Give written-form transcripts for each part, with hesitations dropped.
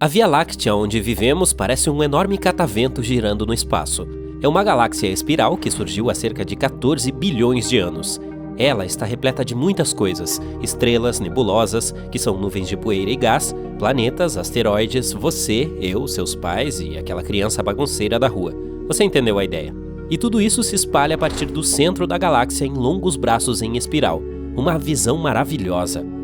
A Via Láctea onde vivemos parece um enorme catavento girando no espaço. É uma galáxia espiral que surgiu há cerca de 14 bilhões de anos. Ela está repleta de muitas coisas: estrelas, nebulosas, que são nuvens de poeira e gás, planetas, asteroides, você, eu, seus pais e aquela criança bagunceira da rua. Você entendeu a ideia? E tudo isso se espalha a partir do centro da galáxia em longos braços em espiral. Uma visão maravilhosa.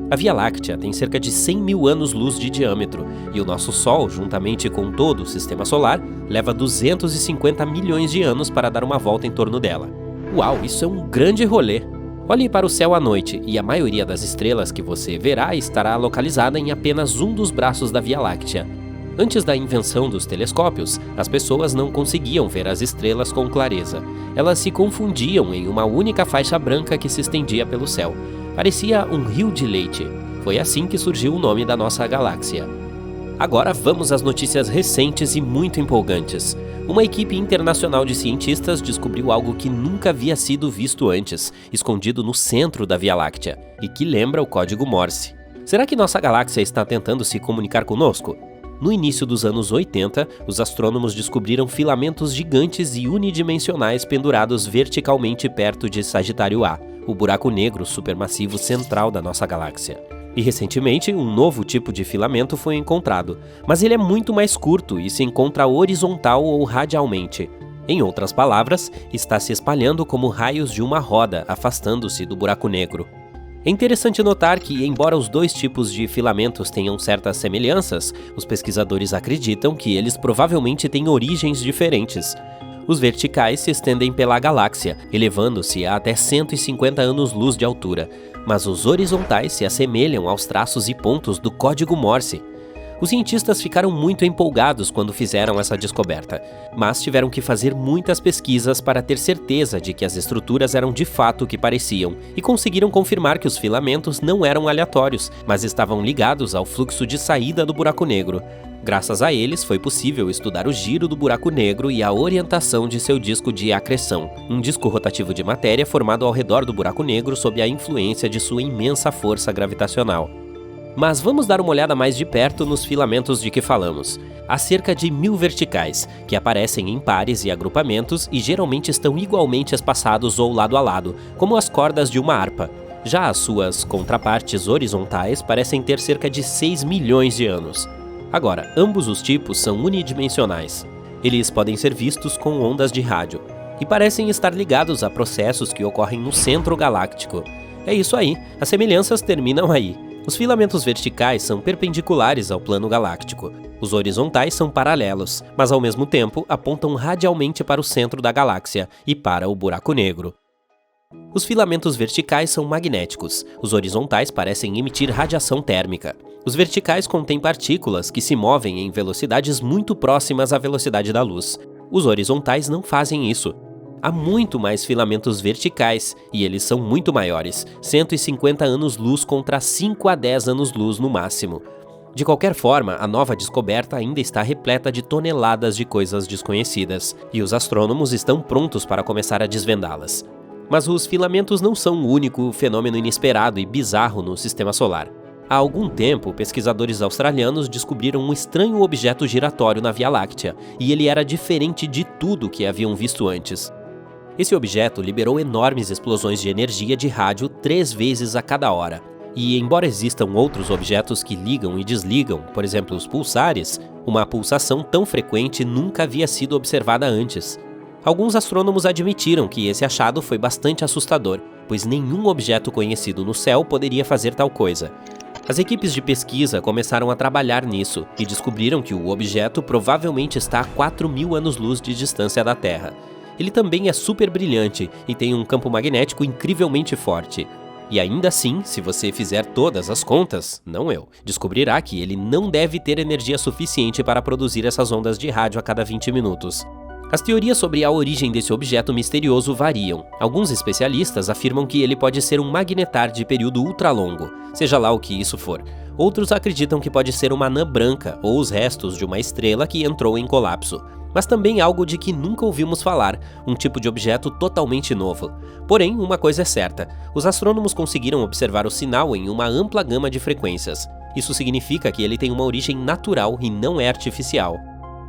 A Via Láctea tem cerca de 100 mil anos-luz de diâmetro, e o nosso Sol, juntamente com todo o Sistema Solar, leva 250 milhões de anos para dar uma volta em torno dela. Uau, isso é um grande rolê! Olhe para o céu à noite, e a maioria das estrelas que você verá estará localizada em apenas um dos braços da Via Láctea. Antes da invenção dos telescópios, as pessoas não conseguiam ver as estrelas com clareza. Elas se confundiam em uma única faixa branca que se estendia pelo céu. Parecia um rio de leite. Foi assim que surgiu o nome da nossa galáxia. Agora vamos às notícias recentes e muito empolgantes. Uma equipe internacional de cientistas descobriu algo que nunca havia sido visto antes, escondido no centro da Via Láctea, e que lembra o código Morse. Será que nossa galáxia está tentando se comunicar conosco? No início dos anos 80, os astrônomos descobriram filamentos gigantes e unidimensionais pendurados verticalmente perto de Sagitário A, o buraco negro supermassivo central da nossa galáxia. E recentemente, um novo tipo de filamento foi encontrado, mas ele é muito mais curto e se encontra horizontal ou radialmente. Em outras palavras, está se espalhando como raios de uma roda, afastando-se do buraco negro. É interessante notar que, embora os dois tipos de filamentos tenham certas semelhanças, os pesquisadores acreditam que eles provavelmente têm origens diferentes. Os verticais se estendem pela galáxia, elevando-se a até 150 anos-luz de altura, mas os horizontais se assemelham aos traços e pontos do código Morse. Os cientistas ficaram muito empolgados quando fizeram essa descoberta, mas tiveram que fazer muitas pesquisas para ter certeza de que as estruturas eram de fato o que pareciam, e conseguiram confirmar que os filamentos não eram aleatórios, mas estavam ligados ao fluxo de saída do buraco negro. Graças a eles, foi possível estudar o giro do buraco negro e a orientação de seu disco de acreção, um disco rotativo de matéria formado ao redor do buraco negro sob a influência de sua imensa força gravitacional. Mas vamos dar uma olhada mais de perto nos filamentos de que falamos. Há cerca de 1000 verticais, que aparecem em pares e agrupamentos e geralmente estão igualmente espaçados ou lado a lado, como as cordas de uma harpa. Já as suas contrapartes horizontais parecem ter cerca de 6 milhões de anos. Agora, ambos os tipos são unidimensionais. Eles podem ser vistos com ondas de rádio e parecem estar ligados a processos que ocorrem no centro galáctico. É isso aí, as semelhanças terminam aí. Os filamentos verticais são perpendiculares ao plano galáctico. Os horizontais são paralelos, mas ao mesmo tempo apontam radialmente para o centro da galáxia e para o buraco negro. Os filamentos verticais são magnéticos, os horizontais parecem emitir radiação térmica. Os verticais contêm partículas que se movem em velocidades muito próximas à velocidade da luz. Os horizontais não fazem isso. Há muito mais filamentos verticais, e eles são muito maiores, 150 anos-luz contra 5 a 10 anos-luz no máximo. De qualquer forma, a nova descoberta ainda está repleta de toneladas de coisas desconhecidas, e os astrônomos estão prontos para começar a desvendá-las. Mas os filamentos não são o único fenômeno inesperado e bizarro no Sistema Solar. Há algum tempo, pesquisadores australianos descobriram um estranho objeto giratório na Via Láctea, e ele era diferente de tudo que haviam visto antes. Esse objeto liberou enormes explosões de energia de rádio 3 vezes a cada hora. E embora existam outros objetos que ligam e desligam, por exemplo os pulsares, uma pulsação tão frequente nunca havia sido observada antes. Alguns astrônomos admitiram que esse achado foi bastante assustador, pois nenhum objeto conhecido no céu poderia fazer tal coisa. As equipes de pesquisa começaram a trabalhar nisso e descobriram que o objeto provavelmente está a 4.000 anos-luz de distância da Terra. Ele também é super brilhante e tem um campo magnético incrivelmente forte. E ainda assim, se você fizer todas as contas, não eu, descobrirá que ele não deve ter energia suficiente para produzir essas ondas de rádio a cada 20 minutos. As teorias sobre a origem desse objeto misterioso variam. Alguns especialistas afirmam que ele pode ser um magnetar de período ultralongo, seja lá o que isso for. Outros acreditam que pode ser uma anã branca ou os restos de uma estrela que entrou em colapso. Mas também algo de que nunca ouvimos falar, um tipo de objeto totalmente novo. Porém, uma coisa é certa, os astrônomos conseguiram observar o sinal em uma ampla gama de frequências. Isso significa que ele tem uma origem natural e não é artificial.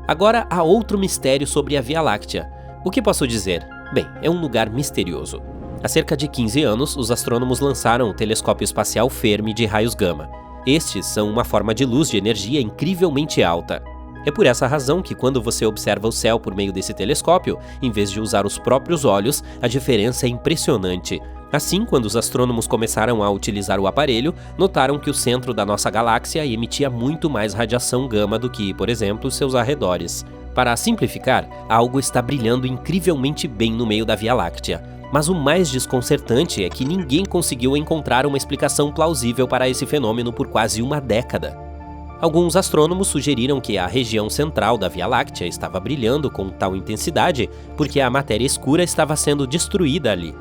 Agora, há outro mistério sobre a Via Láctea. O que posso dizer? Bem, é um lugar misterioso. Há cerca de 15 anos, os astrônomos lançaram o telescópio espacial Fermi de raios gama. Estes são uma forma de luz de energia incrivelmente alta. É por essa razão que quando você observa o céu por meio desse telescópio, em vez de usar os próprios olhos, a diferença é impressionante. Assim, quando os astrônomos começaram a utilizar o aparelho, notaram que o centro da nossa galáxia emitia muito mais radiação gama do que, por exemplo, seus arredores. Para simplificar, algo está brilhando incrivelmente bem no meio da Via Láctea. Mas o mais desconcertante é que ninguém conseguiu encontrar uma explicação plausível para esse fenômeno por quase uma década. Alguns astrônomos sugeriram que a região central da Via Láctea estava brilhando com tal intensidade porque a matéria escura estava sendo destruída ali.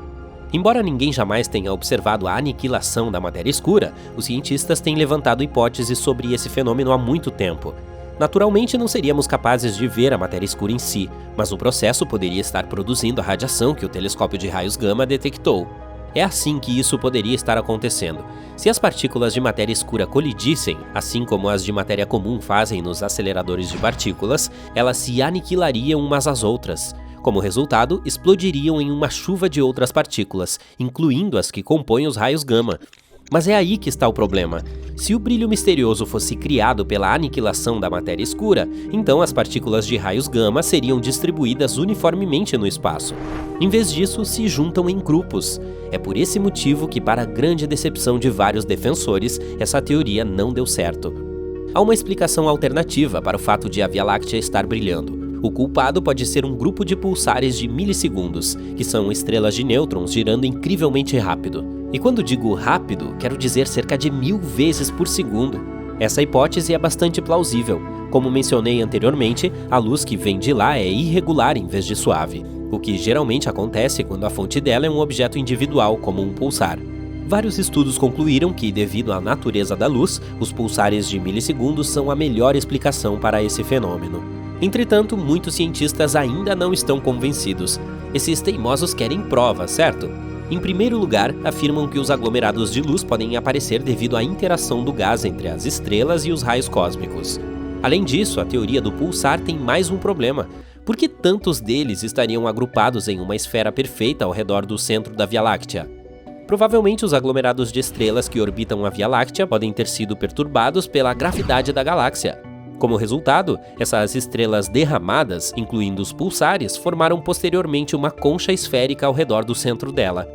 Embora ninguém jamais tenha observado a aniquilação da matéria escura, os cientistas têm levantado hipóteses sobre esse fenômeno há muito tempo. Naturalmente, não seríamos capazes de ver a matéria escura em si, mas o processo poderia estar produzindo a radiação que o telescópio de raios gama detectou. É assim que isso poderia estar acontecendo. Se as partículas de matéria escura colidissem, assim como as de matéria comum fazem nos aceleradores de partículas, elas se aniquilariam umas às outras. Como resultado, explodiriam em uma chuva de outras partículas, incluindo as que compõem os raios gama. Mas é aí que está o problema. Se o brilho misterioso fosse criado pela aniquilação da matéria escura, então as partículas de raios gama seriam distribuídas uniformemente no espaço. Em vez disso, se juntam em grupos. É por esse motivo que, para a grande decepção de vários defensores, essa teoria não deu certo. Há uma explicação alternativa para o fato de a Via Láctea estar brilhando. O culpado pode ser um grupo de pulsares de milissegundos, que são estrelas de nêutrons girando incrivelmente rápido. E quando digo rápido, quero dizer cerca de 1000 vezes por segundo. Essa hipótese é bastante plausível. Como mencionei anteriormente, a luz que vem de lá é irregular em vez de suave, o que geralmente acontece quando a fonte dela é um objeto individual, como um pulsar. Vários estudos concluíram que, devido à natureza da luz, os pulsares de milissegundos são a melhor explicação para esse fenômeno. Entretanto, muitos cientistas ainda não estão convencidos. Esses teimosos querem provas, certo? Em primeiro lugar, afirmam que os aglomerados de luz podem aparecer devido à interação do gás entre as estrelas e os raios cósmicos. Além disso, a teoria do pulsar tem mais um problema. Por que tantos deles estariam agrupados em uma esfera perfeita ao redor do centro da Via Láctea? Provavelmente os aglomerados de estrelas que orbitam a Via Láctea podem ter sido perturbados pela gravidade da galáxia. Como resultado, essas estrelas derramadas, incluindo os pulsares, formaram posteriormente uma concha esférica ao redor do centro dela.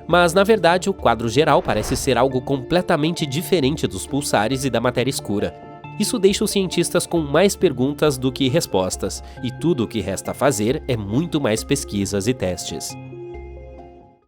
Mas, na verdade, o quadro geral parece ser algo completamente diferente dos pulsares e da matéria escura. Isso deixa os cientistas com mais perguntas do que respostas, e tudo o que resta fazer é muito mais pesquisas e testes.